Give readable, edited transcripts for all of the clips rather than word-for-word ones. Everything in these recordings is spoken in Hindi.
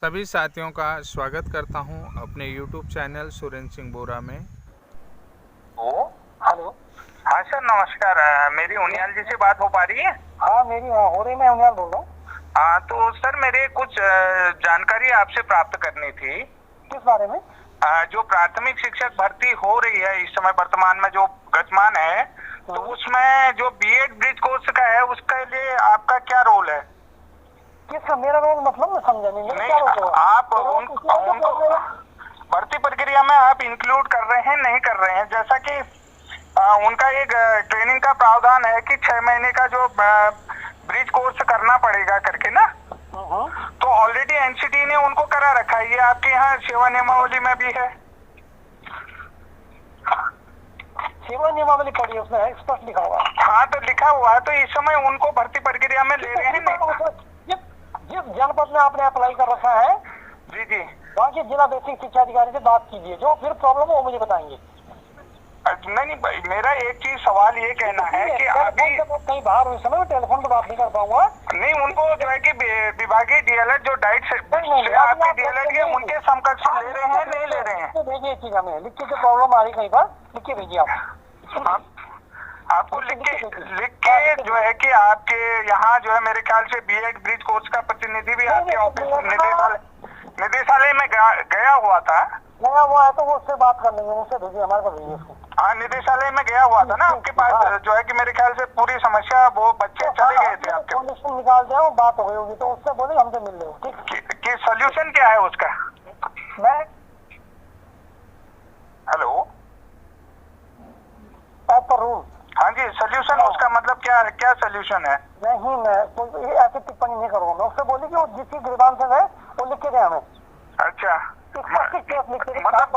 सभी साथियों का स्वागत करता हूं अपने YouTube चैनल सुरेंद्र सिंह बोरा में। हेलो। हाँ सर नमस्कार। मेरी उनियाल जी से बात हो पा रही है? हाँ मेरी हो रही, मैं उनियाल बोल रहा हूँ। हाँ तो सर मेरे कुछ जानकारी आपसे प्राप्त करनी थी। किस बारे में? जो प्राथमिक शिक्षक भर्ती हो रही है इस समय वर्तमान में जो गतिमान है, तो उसमें जो बीएड ब्रिज कोर्स का है उसके लिए आपका क्या रोल है? किसका? मेरा रोल मतलब मैं समझा नहीं। क्या रोल है? आप उनको भर्ती प्रक्रिया में आप इंक्लूड कर रहे हैं नहीं कर रहे हैं? जैसा कि उनका एक ट्रेनिंग का प्रावधान है कि 6 महीने का जो ब्रिज कोर्स करना पड़ेगा करके ना, तो ऑलरेडी एनसीटी ने उनको करा रखा है। ये आपके यहाँ सेवा नियमावली में भी है। सेवा नियमावली पढ़ी उसमें स्पष्ट लिखा हुआ। हाँ तो लिखा हुआ है, तो इस समय उनको भर्ती प्रक्रिया में ले रहे हैं नहीं? जिस जनपद में आपने अप्लाई कर रखा है जी जी, वहाँ के जिला बेसिक शिक्षा अधिकारी से बात कीजिए, जो फिर प्रॉब्लम है वो मुझे बताएंगे। नहीं भाई, मेरा एक चीज सवाल ये कहना है कि अभी कहीं बाहर हुए समय टेलीफोन पर बात नहीं कर पाऊंगा। नहीं, उनको जो है कि विभागीय डीएलएड जो डाइट से आपके डीएलएड के उनके समकक्ष ले रहे हैं नहीं ले रहे हैं? भेजिए चीज हमें लिख के, जो प्रॉब्लम आ रही कहीं पर लिख के भेजिए आप। आपको लिख के जो है कि आपके यहाँ जो है मेरे ख्याल से बीएड ब्रिज कोर्स का प्रतिनिधि भी आपके ऑफिस निदेशालय में गया हुआ था। गया हुआ है तो वो उससे बात कर लेंगे, उससे भेजिए, हमारे पास भेजिए उसको। हाँ निदेशालय में गया हुआ था ना आपके पास, जो है कि मेरे ख्याल से पूरी समस्या वो बच्चे चले गए थे आपके। सोल्यूशन निकाल जाए, बात हो गई होगी तो उससे बोले हमसे मिल लो। ठीक कि सोल्यूशन क्या है उसका? मैं हेलो रूल। हाँ जी, सोल्यूशन उसका मतलब क्या सोल्यूशन है? नहीं, मैं कोई ऐसी टिप्पणी नहीं करूँगा। मैं उससे बोली कि वो जिसकी ग्रीवांस है वो लिख के दे हमें। अच्छा, मतलब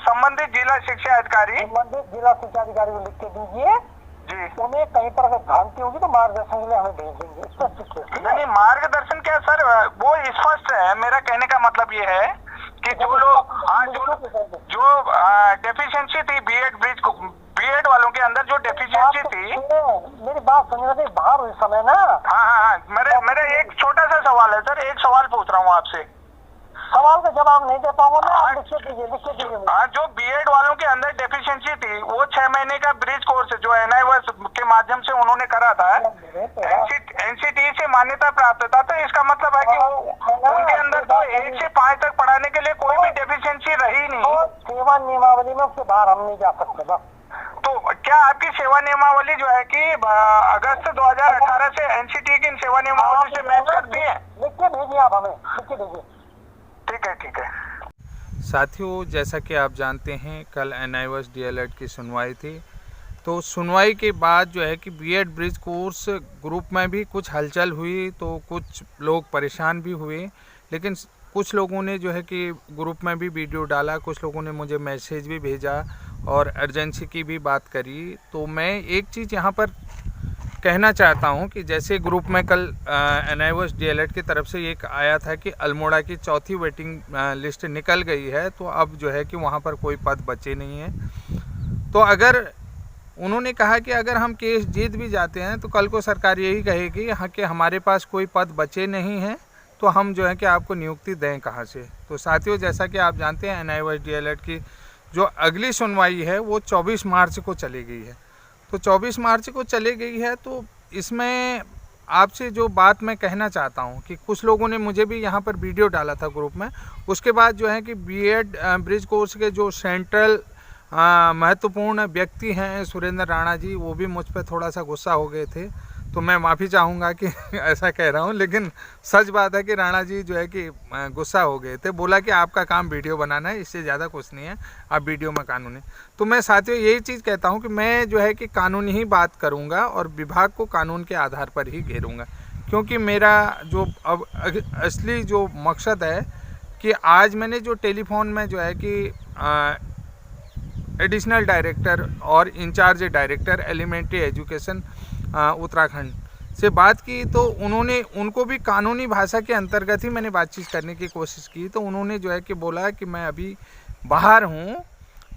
संबंधित जिला शिक्षा अधिकारी को लिख के दीजिए जी। उन्हें कहीं पर अगर भ्रांति होगी तो मार्गदर्शन के लिए हमें भेज देंगे। नहीं, मार्गदर्शन क्या सर, वो स्पष्ट है। मेरा कहने का मतलब ये है कि जो लोग जो डेफिशिएंसी थी बीएड वालों के अंदर जो डेफिशिएंसी थी। मेरी बात सुनिए ना, बाहर हुई समय ना। हाँ, मेरा एक छोटा सा सवाल है सर, एक सवाल पूछ रहा हूँ आपसे। सवाल का जवाब नहीं दे पाऊंगा मैं। लिख के दीजिए। हाँ, जो बीएड वालों के अंदर डेफिशिएंसी थी वो 6 महीने का ब्रिज कोर्स जो एनआईएस के माध्यम से उन्होंने करा था, एनसीटी से मान्यता प्राप्त था। तो इसका मतलब है कि उनके अंदर तो 1 से 5 तक पढ़ाने के लिए कोई भी डेफिशिएंसी रही नहीं। सेवा नियमावली में उसके बाहर हम नहीं जा सकते बस। तो क्या आपकी सेवा नियमावली जो है कि अगस्त 2018 से एनसीटी की सेवा नियमावली से मैच करती है? लिख के भेजिए आप हमें, लिख के भेजिए। ठीक है। साथियों, जैसा कि आप जानते हैं कल एनआईएस डीएलएड की सुनवाई थी। तो सुनवाई के बाद जो है कि बीएड ब्रिज कोर्स ग्रुप में भी कुछ हलचल हुई, तो कुछ लोग परेशान भी हुए। लेकिन कुछ लोगों ने जो है कि ग्रुप में भी वीडियो डाला, कुछ लोगों ने मुझे मैसेज भी भेजा और अर्जेंसी की भी बात करी। तो मैं एक चीज़ यहाँ पर कहना चाहता हूँ कि जैसे ग्रुप में कल एनआईएस डीएलएड की तरफ से एक आया था कि अल्मोड़ा की चौथी वेटिंग लिस्ट निकल गई है, तो अब जो है कि वहाँ पर कोई पद बचे नहीं हैं। तो अगर उन्होंने कहा कि अगर हम केस जीत भी जाते हैं तो कल को सरकार यही कहेगी यहाँ कि हमारे पास कोई पद बचे नहीं हैं, तो हम जो है कि आपको नियुक्ति दें कहाँ से। तो साथियों, जैसा कि आप जानते हैं एनआईएस डीएलएड की जो अगली सुनवाई है वो 24 मार्च को चली गई है। तो 24 मार्च को चली गई है। तो इसमें आपसे जो बात मैं कहना चाहता हूँ कि कुछ लोगों ने मुझे भी यहाँ पर वीडियो डाला था ग्रुप में। उसके बाद जो है कि बीएड ब्रिज कोर्स के जो सेंट्रल महत्वपूर्ण व्यक्ति हैं सुरेंद्र राणा जी, वो भी मुझ पर थोड़ा सा गुस्सा हो गए थे। तो मैं माफ़ी चाहूँगा कि ऐसा कह रहा हूँ, लेकिन सच बात है कि राणा जी जो है कि गुस्सा हो गए थे। बोला कि आपका काम वीडियो बनाना है, इससे ज़्यादा कुछ नहीं है, आप वीडियो में कानूनी। तो मैं साथियों यही चीज़ कहता हूँ कि मैं जो है कि कानूनी ही बात करूँगा और विभाग को कानून के आधार पर ही घेरूँगा, क्योंकि मेरा जो अब असली जो मकसद है कि आज मैंने जो टेलीफोन में जो है कि एडिशनल डायरेक्टर और incharge director elementary education Uttarakhand से बात की, तो उनको भी कानूनी भाषा के अंतर्गत ही मैंने बातचीत करने की कोशिश की। तो उन्होंने जो है कि बोला कि मैं अभी बाहर हूँ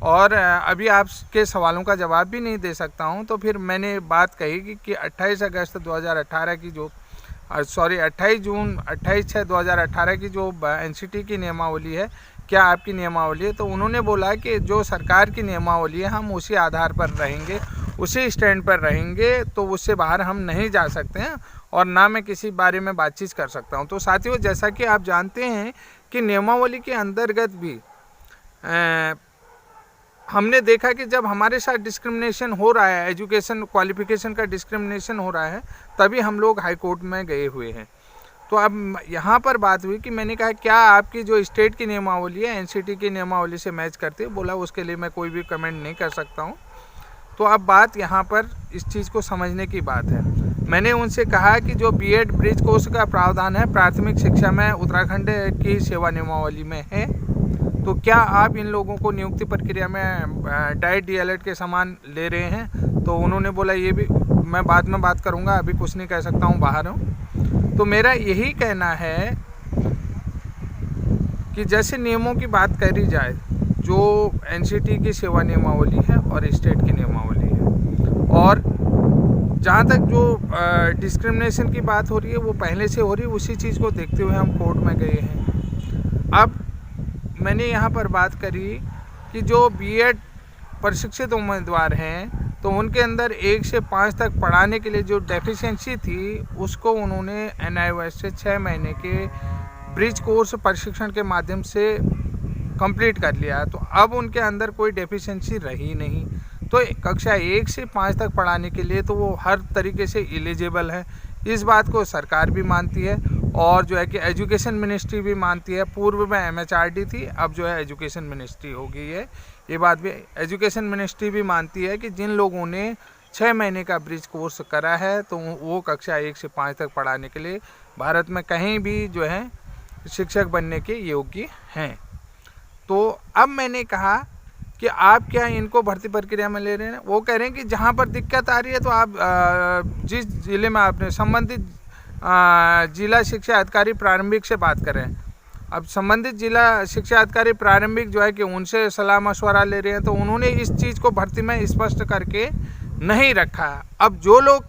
और अभी आपके सवालों का जवाब भी नहीं दे सकता हूँ। तो फिर मैंने बात कही कि 28 अगस्त 2018 की जो 28 जून 28/6/2018 की जो एनसीटी की नियमावली है, क्या आपकी नियमावली है, तो उन्होंने बोला कि जो सरकार की नियमावली है हम उसी आधार पर रहेंगे, उसी स्टैंड पर रहेंगे, तो उससे बाहर हम नहीं जा सकते हैं और ना मैं किसी बारे में बातचीत कर सकता हूं। तो साथियों, जैसा कि आप जानते हैं कि नियमावली के अंतर्गत भी हमने देखा कि जब हमारे साथ डिस्क्रिमिनेशन हो रहा है, एजुकेशन क्वालिफिकेशन का डिस्क्रिमिनेशन हो रहा है, तभी हम लोग हाई कोर्ट में गए हुए हैं। तो अब यहाँ पर बात हुई कि मैंने कहा क्या आपकी जो स्टेट की नियमावली है एनसीटी की नियमावली से मैच करती है? बोला उसके लिए मैं कोई भी कमेंट नहीं कर सकता हूँ। तो अब बात यहाँ पर इस चीज़ को समझने की बात है। मैंने उनसे कहा कि जो बीएड ब्रिज कोर्स का प्रावधान है प्राथमिक शिक्षा में उत्तराखंड की सेवा नियमावली में है, तो क्या आप इन लोगों को नियुक्ति प्रक्रिया में डाइट डीएलएड के समान ले रहे हैं? तो उन्होंने बोला ये भी मैं बाद में बात करूँगा, अभी कुछ नहीं कह सकता हूँ, बाहर हूँ। तो मेरा यही कहना है कि जैसे नियमों की बात करी जाए, जो एनसीटी की सेवा नियमावली है और स्टेट की नियमावली है, और जहाँ तक जो डिस्क्रिमिनेशन की बात हो रही है वो पहले से हो रही है, उसी चीज़ को देखते हुए हम कोर्ट में गए हैं। अब मैंने यहाँ पर बात करी कि जो बीएड प्रशिक्षित उम्मीदवार हैं तो उनके अंदर 1 से 5 तक पढ़ाने के लिए जो डेफिशिएंसी थी उसको उन्होंने एनआईओएस से 6 महीने के ब्रिज कोर्स प्रशिक्षण के माध्यम से कंप्लीट कर लिया। तो अब उनके अंदर कोई डेफिशिएंसी रही नहीं, तो कक्षा 1 से 5 तक पढ़ाने के लिए तो वो हर तरीके से एलिजिबल है। इस बात को सरकार भी मानती है और जो है कि एजुकेशन मिनिस्ट्री भी मानती है। पूर्व में एमएचआरडी थी, अब जो है एजुकेशन मिनिस्ट्री हो गई है। ये बात भी एजुकेशन मिनिस्ट्री भी मानती है कि जिन लोगों ने 6 महीने का ब्रिज कोर्स करा है तो वो कक्षा 1 से 5 तक पढ़ाने के लिए भारत में कहीं भी जो है शिक्षक बनने के योग्य हैं। तो अब मैंने कहा कि आप क्या इनको भर्ती प्रक्रिया में ले रहे हैं? वो कह रहे हैं कि जहाँ पर दिक्कत आ रही है तो आप जिस जिले में आपने संबंधित जिला शिक्षा अधिकारी प्रारंभिक से बात करें। अब संबंधित जिला शिक्षा अधिकारी प्रारंभिक जो है कि उनसे सलाह मशवरा ले रहे हैं, तो उन्होंने इस चीज़ को भर्ती में स्पष्ट करके नहीं रखा। अब जो लोग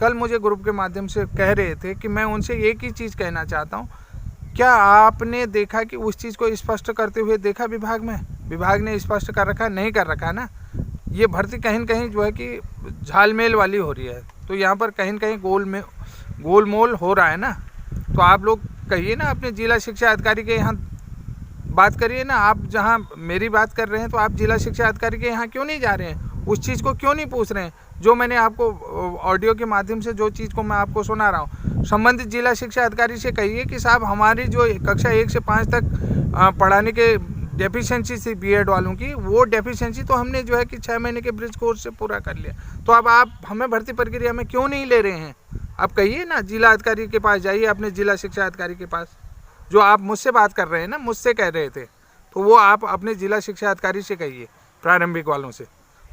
कल मुझे ग्रुप के माध्यम से कह रहे थे कि मैं उनसे एक ही चीज़ कहना चाहता हूँ, क्या आपने देखा कि उस चीज़ को स्पष्ट करते हुए देखा विभाग में? विभाग ने स्पष्ट कर रखा नहीं कर रखा ना। ये भर्ती कहीं न कहीं जो है कि झालमेल वाली हो रही है, तो यहाँ पर कहीं न कहीं गोलमोल हो रहा है ना। तो आप लोग कहिए ना, अपने जिला शिक्षा अधिकारी के यहाँ बात करिए ना। आप जहाँ मेरी बात कर रहे हैं तो आप जिला शिक्षा अधिकारी के यहाँ क्यों नहीं जा रहे हैं? उस चीज़ को क्यों नहीं पूछ रहे हैं जो मैंने आपको ऑडियो के माध्यम से जो चीज़ को मैं आपको सुना रहा हूँ? संबंधित जिला शिक्षा अधिकारी से कहिए कि साहब हमारी जो कक्षा 1 से 5 तक पढ़ाने के डेफिशिएंसी थी बीएड वालों की, वो डेफिशिएंसी तो हमने जो है कि 6 महीने के ब्रिज कोर्स से पूरा कर लिया। तो अब आप हमें भर्ती प्रक्रिया में क्यों नहीं ले रहे हैं? आप कहिए ना, जिला अधिकारी के पास जाइए, अपने जिला शिक्षा अधिकारी के पास। जो आप मुझसे बात कर रहे हैं ना, मुझसे कह रहे थे, तो वो आप अपने जिला शिक्षा अधिकारी से कहिए, प्रारंभिक वालों से,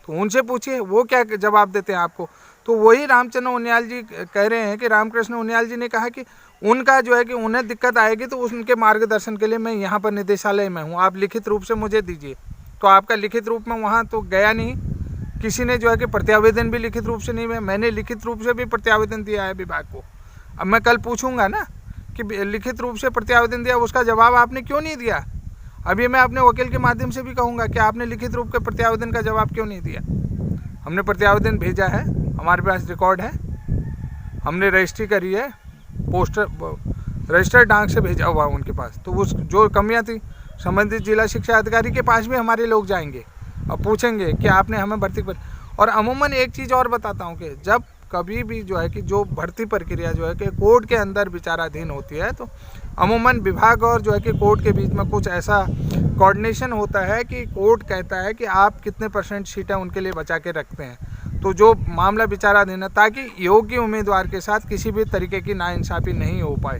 तो उनसे पूछिए वो क्या जवाब देते हैं आपको। तो वही रामचंद्र उनियाल जी कह रहे हैं कि रामकृष्ण उनियाल जी ने कहा कि उनका जो है कि उन्हें दिक्कत आएगी तो उनके मार्गदर्शन के लिए मैं यहाँ पर निदेशालय में हूँ, आप लिखित रूप से मुझे दीजिए। तो आपका लिखित रूप में वहाँ तो गया नहीं, किसी ने जो है कि प्रत्यावेदन भी लिखित रूप से नहीं है। मैंने लिखित रूप से भी प्रत्यावेदन दिया है विभाग को। अब मैं कल पूछूंगा ना कि लिखित रूप से प्रत्यावेदन दिया, उसका जवाब आपने क्यों नहीं दिया? अभी मैं अपने वकील के माध्यम से भी कहूँगा कि आपने लिखित रूप के प्रत्यावेदन का जवाब क्यों नहीं दिया? हमने प्रत्यावेदन भेजा है, हमारे पास रिकॉर्ड है, हमने रजिस्ट्री करी है, पोस्टर रजिस्टर्ड डाक से भेजा हुआ उनके पास। तो उस जो कमियां थी संबंधित जिला शिक्षा अधिकारी के पास भी हमारे लोग जाएंगे और पूछेंगे कि आपने हमें भर्ती पर। और अमूमन एक चीज़ और बताता हूँ कि जब कभी भी जो है कि जो भर्ती प्रक्रिया जो है कि कोर्ट के अंदर विचाराधीन होती है, तो अमूमन विभाग और जो है कि कोर्ट के बीच में कुछ ऐसा कोऑर्डिनेशन होता है कि कोर्ट कहता है कि आप कितने % सीटें उनके लिए बचा के रखते हैं। तो जो मामला विचाराधीन है, ताकि योग्य उम्मीदवार के साथ किसी भी तरीके की नाइंसाफ़ी नहीं हो पाए।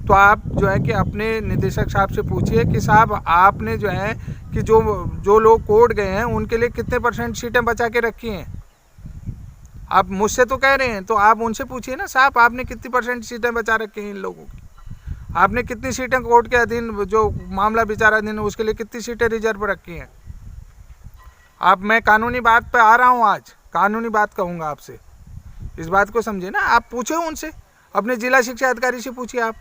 तो आप जो है कि अपने निदेशक साहब से पूछिए कि साहब आपने जो है कि जो लोग कोर्ट गए हैं उनके लिए कितने % सीटें बचा के रखी हैं। आप मुझसे तो कह रहे हैं, तो आप उनसे पूछिए ना, साहब आपने कितनी % सीटें बचा रखी हैं इन लोगों की? आपने कितनी सीटें कोर्ट के अधीन जो मामला विचाराधीन है उसके लिए कितनी सीटें रिजर्व रखी हैं? आप मैं कानूनी बात पे आ रहा हूँ, आज कानूनी बात कहूँगा आपसे, इस बात को समझे ना। आप पूछे उनसे, अपने जिला शिक्षा अधिकारी से पूछिए आप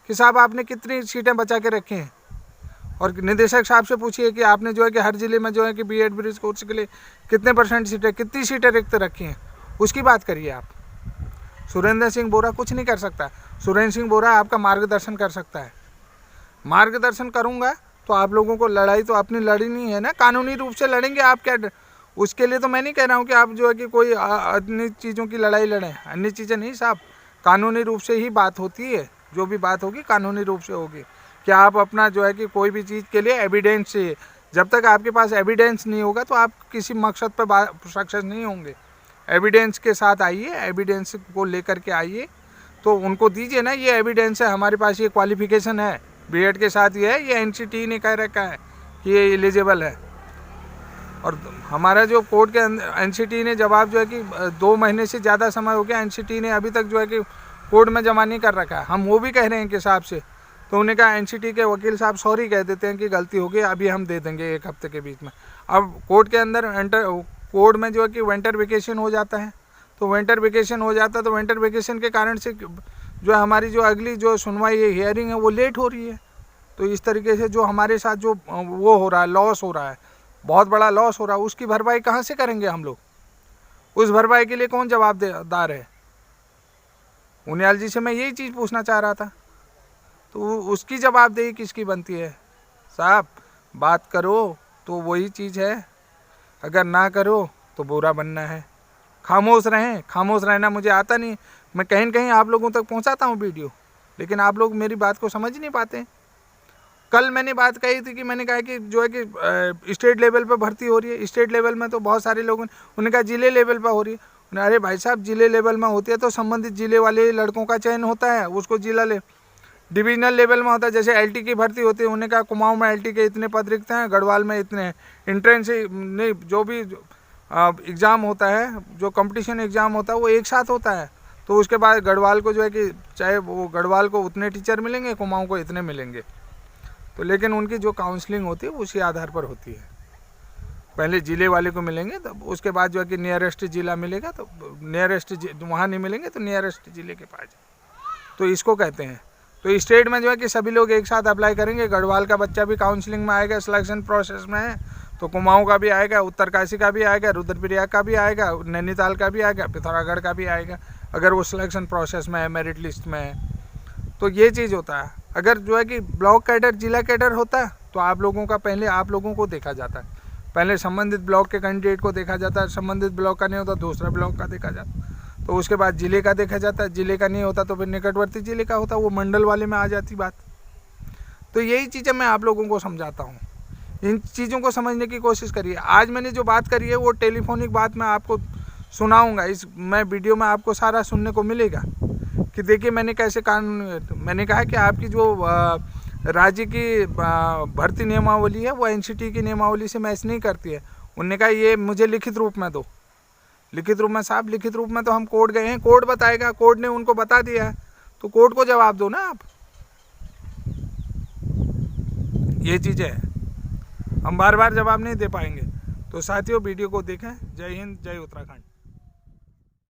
कि साहब आपने कितनी सीटें बचा के रखी हैं, और निदेशक साहब से पूछिए कि आपने जो है कि हर ज़िले में जो है कि बीएड ब्रिज कोर्स के लिए कितने % सीटें, कितनी सीटें रिक्त रखी हैं, उसकी बात करिए आप। सुरेंद्र सिंह बोरा कुछ नहीं कर सकता। सुरेंद्र सिंह बोरा आपका मार्गदर्शन कर सकता है। मार्गदर्शन करूँगा तो आप लोगों को लड़ाई तो अपनी लड़नी है ना, कानूनी रूप से लड़ेंगे आप। क्या उसके लिए तो मैं नहीं कह रहा हूँ कि आप जो है कि कोई अन्य चीज़ों की लड़ाई लड़ें, अन्य चीज़ें नहीं साहब, कानूनी रूप से ही बात होती है। जो भी बात होगी कानूनी रूप से होगी। कि आप अपना जो है कि कोई भी चीज़ के लिए एविडेंस चाहिए, जब तक आपके पास एविडेंस नहीं होगा तो आप किसी मकसद पर सक्सेस नहीं होंगे। एविडेंस के साथ आइए, एविडेंस को लेकर के आइए, तो उनको दीजिए ना, ये एविडेंस है हमारे पास, ये क्वालिफिकेशन है बीएड के साथ, ये है, ये एनसीटी ने कह रखा है कि ये एलिजिबल है। और हमारा जो कोर्ट के एनसीटी ने जवाब जो है कि 2 महीने से ज़्यादा समय हो गया, एनसीटी ने अभी तक जो है कि कोर्ट में जमा नहीं कर रखा है। हम वो भी कह रहे हैं कि साहब से, तो उन्हें कहा एनसीटी के वकील साहब सॉरी कह देते हैं कि गलती हो गई, अभी हम दे देंगे 1 हफ्ते के बीच में। अब कोर्ट के अंदर कोर्ट में जो है कि विंटर वेकेशन हो जाता है, तो विंटर वेकेशन हो जाता है, तो विंटर वेकेशन के कारण से जो हमारी जो अगली जो सुनवाई है, हियरिंग है, वो लेट हो रही है। तो इस तरीके से जो हमारे साथ जो वो हो रहा है, लॉस हो रहा है, बहुत बड़ा लॉस हो रहा है, उसकी भरपाई कहाँ से करेंगे हम लोग? उस भरपाई के लिए कौन जवाबदार है? उनियाल जी से मैं यही चीज़ पूछना चाह रहा था। तो उसकी जवाबदेही किसकी बनती है? साहब बात करो तो वही चीज़ है, अगर ना करो तो बुरा बनना है। खामोश रहें, खामोश रहना मुझे आता नहीं। मैं कहीं न कहीं आप लोगों तक पहुंचाता हूं वीडियो, लेकिन आप लोग मेरी बात को समझ नहीं पाते। कल मैंने बात कही थी कि मैंने कहा कि जो है कि स्टेट लेवल पर भर्ती हो रही है। स्टेट लेवल में तो बहुत सारे लोगों ने उन्होंने कहा जिले लेवल पर हो रही है। अरे भाई साहब, जिले लेवल में होती है तो संबंधित जिले वाले लड़कों का चयन होता है, उसको जिला डिविजनल लेवल में होता है। जैसे एलटी की भर्ती होती है, उन्होंने कहा कुमाऊं में एलटी के इतने पद रिक्त हैं, गढ़वाल में इतने हैं। एंट्रेंस नहीं, जो भी एग्ज़ाम होता है, जो कंपटीशन एग्ज़ाम होता है, वो एक साथ होता है। तो उसके बाद गढ़वाल को जो है कि चाहे वो गढ़वाल को उतने टीचर मिलेंगे, कुमाऊं को इतने मिलेंगे। तो लेकिन उनकी जो काउंसलिंग होती है उसी आधार पर होती है। पहले ज़िले वाले को मिलेंगे, तब उसके बाद जो है कि नियरेस्ट ज़िला मिलेगा, तो नियरेस्ट वहाँ नहीं मिलेंगे तो नियरेस्ट ज़िले के पास। तो इसको कहते हैं। तो स्टेट में जो है कि सभी लोग एक साथ अप्लाई करेंगे। गढ़वाल का बच्चा भी काउंसलिंग में आएगा, सिलेक्शन प्रोसेस में है, तो कुमाऊं का भी आएगा, उत्तरकाशी का भी आएगा, रुद्रप्रयाग का भी आएगा, नैनीताल का भी आएगा, पिथौरागढ़ का भी आएगा, अगर वो सिलेक्शन प्रोसेस में है, मेरिट लिस्ट में है। तो ये चीज़ होता है। अगर जो है कि ब्लॉक कैडर, जिला कैडर होता है, तो आप लोगों का पहले आप लोगों को देखा जाता है। पहले संबंधित ब्लॉक के कैंडिडेट को देखा जाता है, संबंधित ब्लॉक का नहीं होता दूसरा ब्लॉक का देखा जाता है, तो उसके बाद जिले का देखा जाता है। जिले का नहीं होता तो फिर निकटवर्ती जिले का होता है, वो मंडल वाले में आ जाती बात। तो यही चीज़ें मैं आप लोगों को समझाता हूँ, इन चीज़ों को समझने की कोशिश करिए। आज मैंने जो बात करी है वो टेलीफोनिक बात मैं आपको सुनाऊंगा, मैं वीडियो में आपको सारा सुनने को मिलेगा कि देखिए मैंने कैसे कानून, मैंने कहा कि आपकी जो राज्य की भर्ती नियमावली है वो एनसीटी की नियमावली से मैच नहीं करती है। उन्होंने कहा ये मुझे लिखित रूप में दो। लिखित रूप में साहब, लिखित रूप में तो हम कोर्ट गए हैं, कोर्ट बताएगा, कोर्ट ने उनको बता दिया है, तो कोर्ट को जवाब दो ना आप। ये चीज़ है, हम बार बार जवाब नहीं दे पाएंगे। तो साथियों वीडियो को देखें। जय हिंद, जय उत्तराखंड।